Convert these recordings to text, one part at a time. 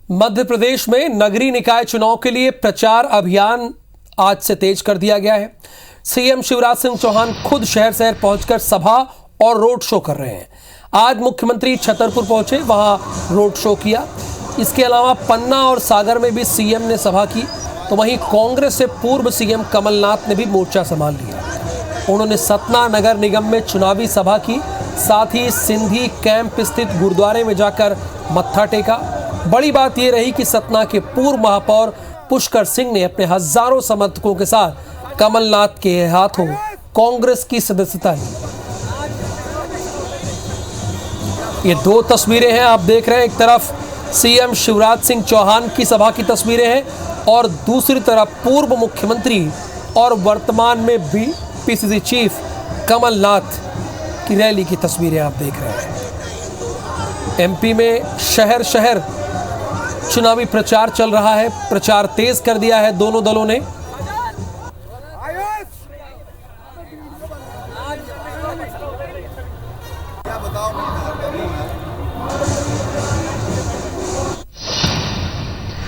मध्य प्रदेश में नगरीय निकाय चुनाव के लिए प्रचार अभियान आज से तेज कर दिया गया है। सीएम शिवराज सिंह चौहान खुद शहर शहर पहुंचकर सभा और रोड शो कर रहे हैं। आज मुख्यमंत्री छतरपुर पहुंचे, वहां रोड शो किया। इसके अलावा पन्ना और सागर में भी सीएम ने सभा की। तो वहीं कांग्रेस से पूर्व सीएम कमलनाथ ने भी मोर्चा संभाल लिया। उन्होंने सतना नगर निगम में चुनावी सभा की, साथ ही सिंधी कैंप स्थित गुरुद्वारे में जाकर मत्था टेका। बड़ी बात यह रही कि सतना के पूर्व महापौर पुष्कर सिंह ने अपने हजारों समर्थकों के साथ कमलनाथ के हाथों कांग्रेस की सदस्यता ली। ये दो तस्वीरें हैं, आप देख रहे हैं। एक तरफ सीएम शिवराज सिंह चौहान की सभा की तस्वीरें हैं और दूसरी तरफ पूर्व मुख्यमंत्री और वर्तमान में भी पीसीसी चीफ कमलनाथ की रैली की तस्वीरें आप देख रहे हैं। एमपी में शहर शहर चुनावी प्रचार चल रहा है। प्रचार तेज कर दिया है दोनों दलों ने।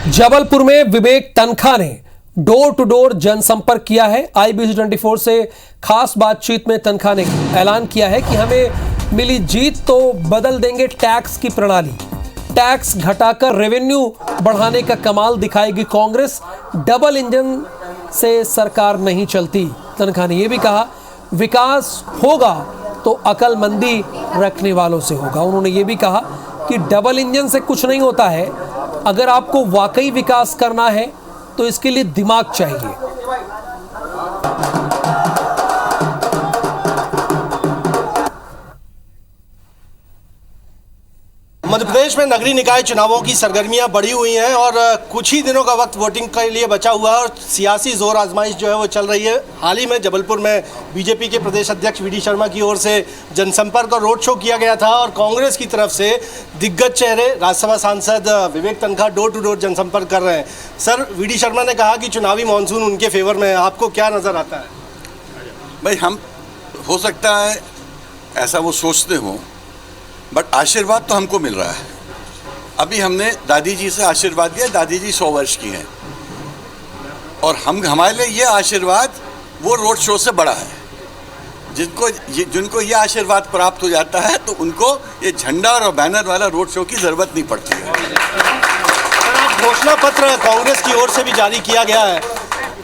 जबलपुर में विवेक तनखा ने डोर टू डोर जनसंपर्क किया है। IBC 24 से खास बातचीत में तनखा ने ऐलान किया है कि हमें मिली जीत तो बदल देंगे टैक्स की प्रणाली। टैक्स घटाकर रेवेन्यू बढ़ाने का कमाल दिखाएगी कांग्रेस। डबल इंजन से सरकार नहीं चलती। तनखा ने यह भी कहा, विकास होगा तो अकलमंदी रखने वालों से होगा। उन्होंने ये भी कहा कि डबल इंजन से कुछ नहीं होता है। अगर आपको वाकई विकास करना है तो इसके लिए दिमाग चाहिए। मध्य प्रदेश में नगरीय निकाय चुनावों की सरगर्मियां बढ़ी हुई हैं और कुछ ही दिनों का वक्त वोटिंग के लिए बचा हुआ है और सियासी जोर आजमाइश जो है वो चल रही है। हाल ही में जबलपुर में बीजेपी के प्रदेश अध्यक्ष VD शर्मा की ओर से जनसंपर्क और रोड शो किया गया था और कांग्रेस की तरफ से दिग्गज चेहरे राज्यसभा सांसद विवेक तनखा डोर टू डोर जनसंपर्क कर रहे हैं। सर, VD शर्मा ने कहा कि चुनावी मानसून उनके फेवर में है, आपको क्या नज़र आता है? भाई, हम हो सकता है ऐसा वो सोचते हों, बट आशीर्वाद तो हमको मिल रहा है। अभी हमने दादी जी से आशीर्वाद लिया। दादी जी 100 वर्ष की हैं और हमारे लिए ये आशीर्वाद वो रोड शो से बड़ा है। जिनको ये आशीर्वाद प्राप्त हो जाता है तो उनको ये झंडा और बैनर वाला रोड शो की ज़रूरत नहीं पड़ती है। घोषणा पत्र कांग्रेस की ओर से भी जारी किया गया है।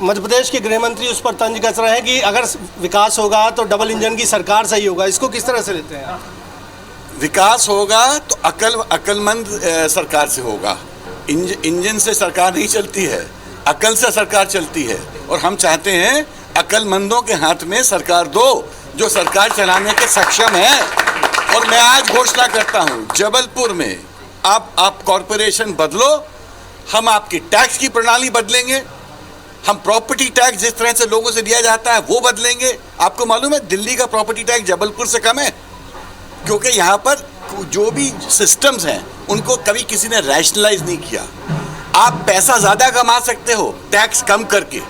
मध्य प्रदेश के गृह मंत्री उस पर तंज कस रहे हैं कि अगर विकास होगा तो डबल इंजन की सरकार सही होगा। इसको किस तरह से लेते हैं? विकास होगा तो अकलमंद सरकार से होगा। इंजन से सरकार नहीं चलती है, अकल से सरकार चलती है। और हम चाहते हैं अकलमंदों के हाथ में सरकार दो जो सरकार चलाने के सक्षम है। और मैं आज घोषणा करता हूं, जबलपुर में आप कॉरपोरेशन बदलो, हम आपकी टैक्स की प्रणाली बदलेंगे। हम प्रॉपर्टी टैक्स जिस तरह से लोगों से लिया जाता है वो बदलेंगे। आपको मालूम है दिल्ली का प्रॉपर्टी टैक्स जबलपुर से कम है, क्योंकि यहाँ पर जो भी सिस्टम्स हैं उनको कभी किसी ने रैशनलाइज नहीं किया। आप पैसा ज़्यादा कमा सकते हो टैक्स कम करके।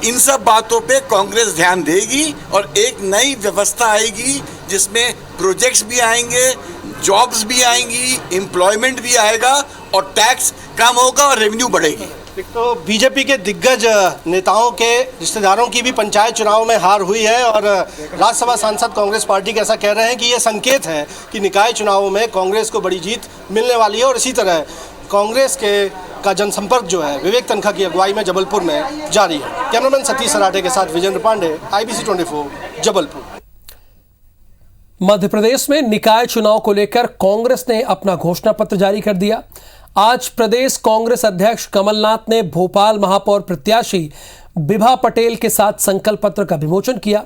इन सब बातों पे कांग्रेस ध्यान देगी और एक नई व्यवस्था आएगी जिसमें प्रोजेक्ट्स भी आएंगे, जॉब्स भी आएंगी, एम्प्लॉयमेंट भी आएगा और टैक्स कम होगा और रेवेन्यू बढ़ेगी। तो बीजेपी के दिग्गज नेताओं के रिश्तेदारों की भी पंचायत चुनाव में हार हुई है और राज्यसभा सांसद कांग्रेस पार्टी के ऐसा कह रहे हैं कि ये संकेत है कि निकाय चुनावों में कांग्रेस को बड़ी जीत मिलने वाली है। और इसी तरह कांग्रेस का जनसंपर्क जो है विवेक तनखा की अगुवाई में जबलपुर में जारी है। कैमरामैन सतीश सराठे के साथ विजेंद्र पांडे, IBC 24 जबलपुर। मध्य प्रदेश में निकाय चुनाव को लेकर कांग्रेस ने अपना घोषणा पत्र जारी कर दिया। आज प्रदेश कांग्रेस अध्यक्ष कमलनाथ ने भोपाल महापौर प्रत्याशी बिभा पटेल के साथ संकल्प पत्र का विमोचन किया।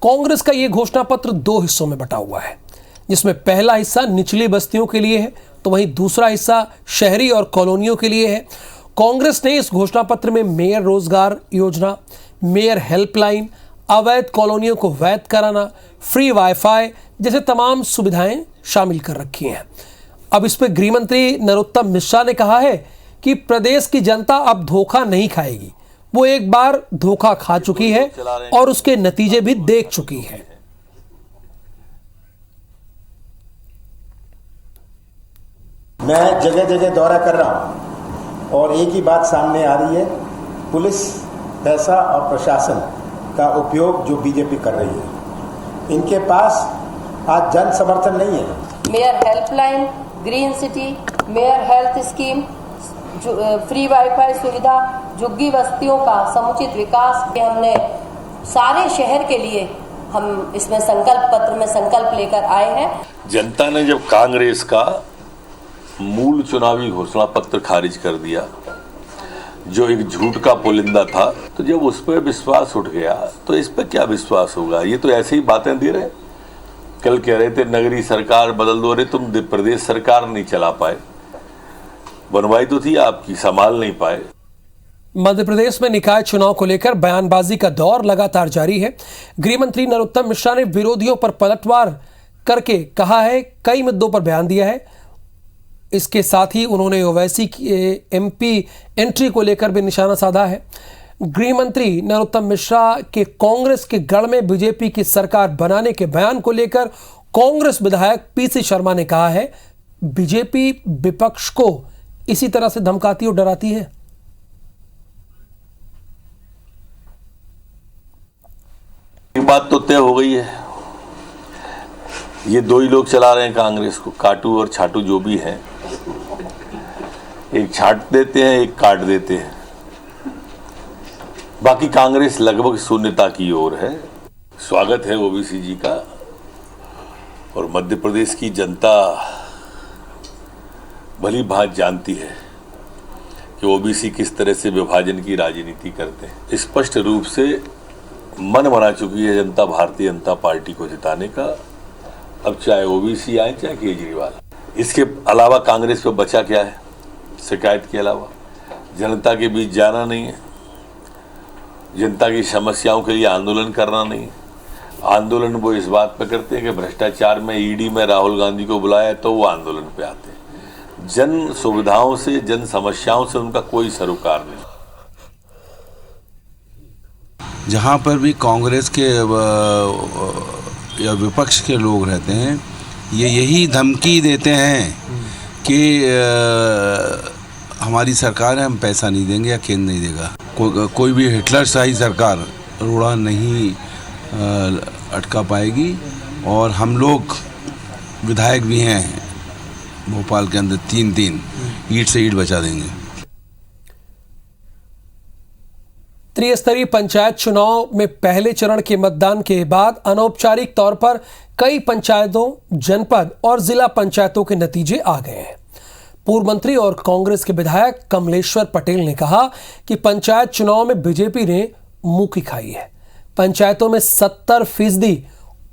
कांग्रेस का यह घोषणा पत्र 2 हिस्सों में बटा हुआ है, जिसमें पहला हिस्सा निचली बस्तियों के लिए है तो वहीं दूसरा हिस्सा शहरी और कॉलोनियों के लिए है। कांग्रेस ने इस घोषणा पत्र में मेयर रोजगार योजना, मेयर हेल्पलाइन, अवैध कॉलोनियों को वैध कराना, फ्री वाईफाई जैसे तमाम सुविधाएं शामिल कर रखी हैं। अब इस पर गृह मंत्री नरोत्तम मिश्रा ने कहा है कि प्रदेश की जनता अब धोखा नहीं खाएगी। वो एक बार धोखा खा चुकी है और उसके नतीजे भी देख चुकी है। मैं जगह जगह दौरा कर रहा हूं और एक ही बात सामने आ रही है, पुलिस, पैसा और प्रशासन का उपयोग जो बीजेपी कर रही है। इनके पास आज जन समर्थन नहीं है। Mayor helpline, green city, mayor health scheme, free wifi सुविधा, झुग्गी बस्तियों का समुचित विकास के हमने सारे शहर के लिए हम इसमें संकल्प पत्र में संकल्प लेकर आए हैं। जनता ने जब कांग्रेस का मूल चुनावी घोषणा पत्र खारिज कर दिया, जो एक झूठ का पुलिंदा था, तो जब उस पर विश्वास उठ गया तो इस पर क्या विश्वास होगा। ये तो ऐसे ही बातें दे रहे। कल कह रहे थे नगरीय सरकार बदल दो, रहे तुम प्रदेश सरकार नहीं चला पाए, बनवाई तो थी आपकी, संभाल नहीं पाए। मध्य प्रदेश में निकाय चुनाव को लेकर बयानबाजी का दौर लगातार जारी है। गृह मंत्री नरोत्तम मिश्रा ने विरोधियों पर पलटवार करके कहा है, कई मुद्दों पर बयान दिया है। इसके साथ ही उन्होंने ओवैसी की एमपी एंट्री को लेकर भी निशाना साधा है। गृह मंत्री नरोत्तम मिश्रा के कांग्रेस के गढ़ में बीजेपी की सरकार बनाने के बयान को लेकर कांग्रेस विधायक पीसी शर्मा ने कहा है, बीजेपी विपक्ष को इसी तरह से धमकाती और डराती है। बात तो तय हो गई है, ये दो ही लोग चला रहे हैं कांग्रेस को, काटू और छाटू जो भी हैं। एक छाट देते हैं, एक काट देते हैं। बाकी कांग्रेस लगभग शून्यता की ओर है। स्वागत है ओबीसी जी का, और मध्य प्रदेश की जनता भली भांति जानती है कि ओबीसी किस तरह से विभाजन की राजनीति करते हैं। स्पष्ट रूप से मन बना चुकी है जनता भारतीय जनता पार्टी को जिताने का, अब चाहे ओबीसी आए चाहे केजरीवाल। इसके अलावा कांग्रेस पे बचा क्या है शिकायत के अलावा? जनता के बीच जाना नहीं है, जनता की समस्याओं के लिए आंदोलन करना नहीं है। आंदोलन वो इस बात पे करते हैं कि भ्रष्टाचार में ईडी में राहुल गांधी को बुलाया तो वो आंदोलन पे आते हैं। जन सुविधाओं से, जन समस्याओं से उनका कोई सरोकार नहीं। जहाँ पर भी कांग्रेस के या विपक्ष के लोग रहते हैं, ये यही धमकी देते हैं कि हमारी सरकार है, हम पैसा नहीं देंगे या केंद्र नहीं देगा। कोई भी हिटलर शाही सरकार रोड़ा नहीं अटका पाएगी। और हम लोग विधायक भी हैं भोपाल के अंदर, 3 ईंट से ईंट बचा देंगे। त्रिस्तरीय पंचायत चुनाव में पहले चरण के मतदान के बाद अनौपचारिक तौर पर कई पंचायतों, जनपद और जिला पंचायतों के नतीजे आ गए हैं। पूर्व मंत्री और कांग्रेस के विधायक कमलेश्वर पटेल ने कहा कि पंचायत चुनाव में बीजेपी ने मुंह की खाई है। पंचायतों में 70%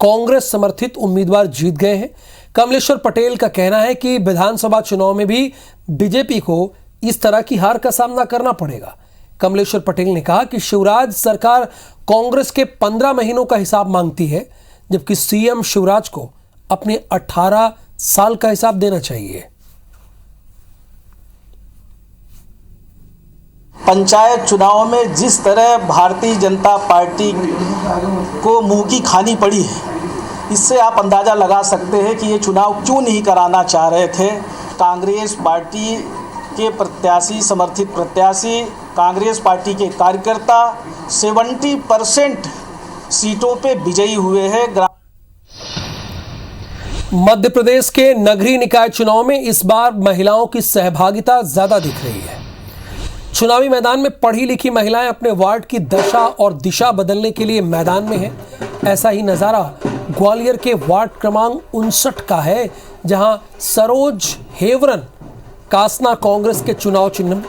कांग्रेस समर्थित उम्मीदवार जीत गए हैं। कमलेश्वर पटेल का कहना है कि विधानसभा चुनाव में भी बीजेपी को इस तरह की हार का सामना करना पड़ेगा। कमलेश्वर पटेल ने कहा कि शिवराज सरकार कांग्रेस के 15 महीनों का हिसाब मांगती है, जबकि सीएम शिवराज को अपने 18 साल का हिसाब देना चाहिए। पंचायत चुनाव में जिस तरह भारतीय जनता पार्टी को मुंह की खानी पड़ी है, इससे आप अंदाज़ा लगा सकते हैं कि ये चुनाव क्यों नहीं कराना चाह रहे थे। कांग्रेस पार्टी के प्रत्याशी, समर्थित प्रत्याशी, कांग्रेस पार्टी के कार्यकर्ता 70% सीटों पे विजयी हुए हैं। मध्य प्रदेश के नगरीय निकाय चुनाव में इस बार महिलाओं की सहभागिता ज्यादा दिख रही है। चुनावी मैदान में पढ़ी लिखी महिलाएं अपने वार्ड की दशा और दिशा बदलने के लिए मैदान में हैं। ऐसा ही नजारा ग्वालियर के वार्ड क्रमांक 59 का है, जहां सरोज हेवरन कासना कांग्रेस के चुनाव चिन्ह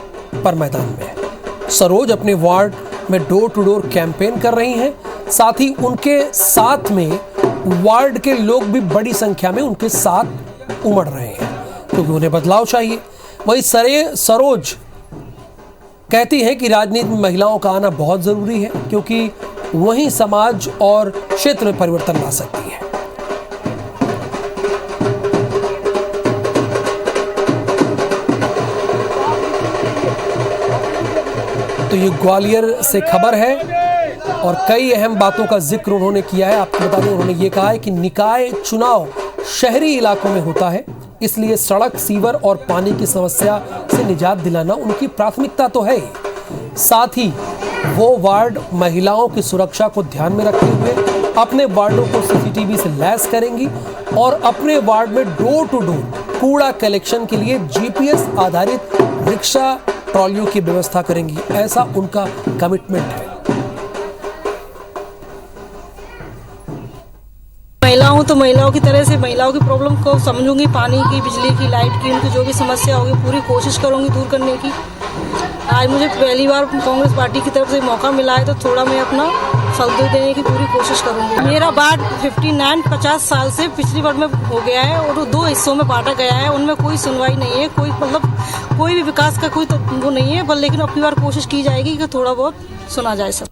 पर मैदान में है। सरोज अपने वार्ड में डोर टू डोर कैंपेन कर रही हैं। साथ ही उनके साथ में वार्ड के लोग भी बड़ी संख्या में उनके साथ उमड़ रहे हैं, क्योंकि उन्हें बदलाव चाहिए। वही सरोज कहती है कि राजनीति में महिलाओं का आना बहुत जरूरी है, क्योंकि वही समाज और क्षेत्र में परिवर्तन ला सकती है। तो ये ग्वालियर से खबर है और कई अहम बातों का जिक्र उन्होंने किया है। आपको बता दें, उन्होंने ये कहा है कि निकाय चुनाव शहरी इलाकों में होता है, इसलिए सड़क, सीवर और पानी की समस्या से निजात दिलाना उनकी प्राथमिकता तो है ही। साथ ही वो वार्ड महिलाओं की सुरक्षा को ध्यान में रखते हुए अपने वार्डों को सीसीटीवी से लैस करेंगी और अपने वार्ड में डोर टू डोर कूड़ा कलेक्शन के लिए जीपीएस आधारित रिक्शा ट्रॉलियों की व्यवस्था करेंगी। ऐसा उनका कमिटमेंट है। महिला हूँ तो महिलाओं की तरह से महिलाओं की प्रॉब्लम को समझूंगी, पानी की, बिजली की, लाइट की, उनकी जो भी समस्या होगी पूरी कोशिश करूंगी दूर करने की। आज मुझे पहली बार कांग्रेस पार्टी की तरफ से मौका मिला है तो थोड़ा मैं अपना सौदा देने की पूरी कोशिश करूंगी। मेरा वार्ड 50 साल से पिछली वार्ड में हो गया है और 2 हिस्सों में बांटा गया है। उनमें कोई सुनवाई नहीं है, कोई भी विकास का कोई वो नहीं है, पर लेकिन अपनी बार कोशिश की जाएगी कि थोड़ा बहुत सुना जाए सब।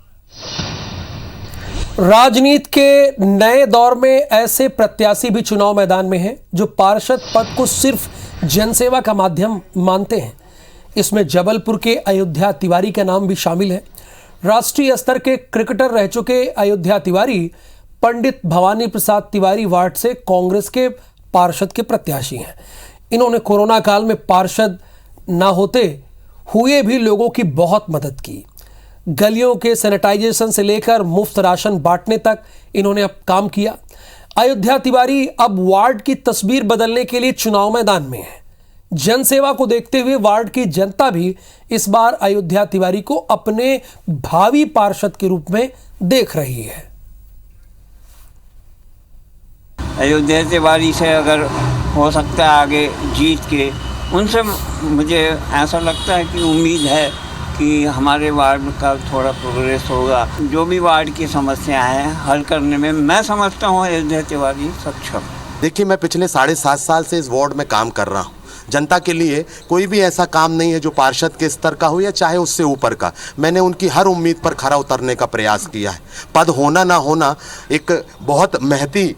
राजनीति के नए दौर में ऐसे प्रत्याशी भी चुनाव मैदान में हैं जो पार्षद पद को सिर्फ जनसेवा का माध्यम मानते हैं। इसमें जबलपुर के अयोध्या तिवारी का नाम भी शामिल है। राष्ट्रीय स्तर के क्रिकेटर रह चुके अयोध्या तिवारी पंडित भवानी प्रसाद तिवारी वार्ड से कांग्रेस के पार्षद के प्रत्याशी हैं। इन्होंने कोरोना काल में पार्षद ना होते हुए भी लोगों की बहुत मदद की। गलियों के सैनिटाइजेशन से लेकर मुफ्त राशन बांटने तक इन्होंने अब काम किया। अयोध्या तिवारी अब वार्ड की तस्वीर बदलने के लिए चुनाव मैदान में है। जनसेवा को देखते हुए वार्ड की जनता भी इस बार अयोध्या तिवारी को अपने भावी पार्षद के रूप में देख रही है। अयोध्या तिवारी से अगर हो सकता है आगे जीत के, उनसे मुझे ऐसा लगता है कि उम्मीद है कि हमारे वार्ड का थोड़ा प्रोग्रेस होगा। जो भी वार्ड की समस्याएं हैं हल करने में मैं समझता हूँ अयोध्या तिवारी सक्षम। देखिए, मैं पिछले 7.5 साल से इस वार्ड में काम कर रहा हूँ। जनता के लिए कोई भी ऐसा काम नहीं है जो पार्षद के स्तर का हो या चाहे उससे ऊपर का। मैंने उनकी हर उम्मीद पर खरा उतरने का प्रयास किया है। पद होना ना होना एक बहुत महती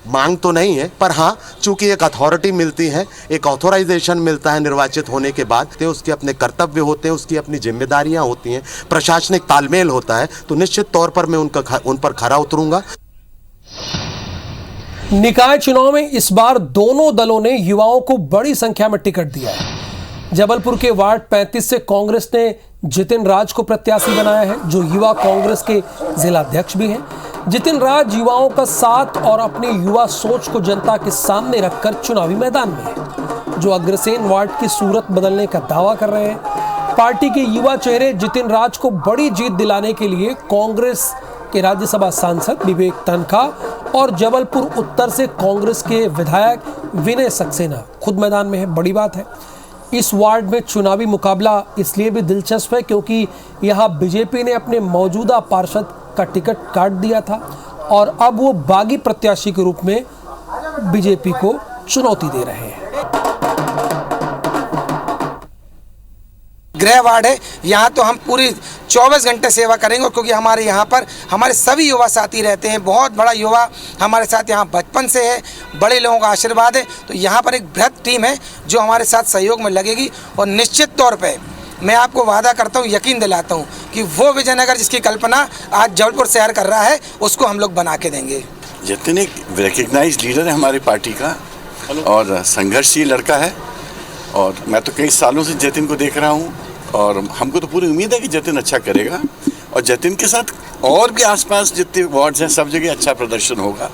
मांग तो नहीं है, पर हाँ, चूंकि एक अथॉरिटी मिलती है, एक ऑथोराइजेशन मिलता है निर्वाचित होने के बाद, तो उसके अपने कर्तव्य होते हैं, उसकी अपनी जिम्मेदारियां होती हैं, प्रशासनिक तालमेल होता है, तो निश्चित तौर पर मैं उन पर खरा उतरूंगा। निकाय चुनाव में इस बार दोनों दलों ने युवाओं को बड़ी संख्या में टिकट दिया है। जबलपुर के वार्ड 35 से कांग्रेस ने जितिन राज को प्रत्याशी बनाया है, जो युवा कांग्रेस के जिलाध्यक्ष भी हैं। जितिन राज युवाओं का साथ और अपनी युवा सोच को जनता के सामने रखकर चुनावी मैदान में है, जो अग्रसेन वार्ड की सूरत बदलने का दावा कर रहे हैं। पार्टी के युवा चेहरे जितिन राज को बड़ी जीत दिलाने के लिए कांग्रेस के राज्यसभा सांसद विवेक तन्खा और जबलपुर उत्तर से कांग्रेस के विधायक विनय सक्सेना खुद मैदान में है। बड़ी बात है, इस वार्ड में चुनावी मुकाबला इसलिए भी दिलचस्प है क्योंकि यहाँ बीजेपी ने अपने मौजूदा पार्षद का टिकट काट दिया था और अब वो बागी प्रत्याशी के रूप में बीजेपी को चुनौती दे रहे हैं। गृह वार्ड है, यहाँ तो हम पूरी 24 घंटे सेवा करेंगे, क्योंकि हमारे यहाँ पर हमारे सभी युवा साथी रहते हैं। बहुत बड़ा युवा हमारे साथ यहाँ बचपन से है, बड़े लोगों का आशीर्वाद है। तो यहाँ पर एक बृहद टीम है जो हमारे साथ सहयोग में लगेगी और निश्चित तौर पे मैं आपको वादा करता हूँ, यकीन दिलाता हूँ कि वो विजयनगर जिसकी कल्पना आज जबलपुर शहर कर रहा है उसको हम लोग बना के देंगे। जतिन एक रिकग्नाइज लीडर है हमारी पार्टी का और संघर्षशील लड़का है और मैं तो कई सालों से जतिन को देख रहा हूँ और हमको तो पूरी उम्मीद है कि जतिन अच्छा करेगा और जतिन के साथ और भी आसपास जितने वार्ड्स हैं सब जगह अच्छा प्रदर्शन होगा।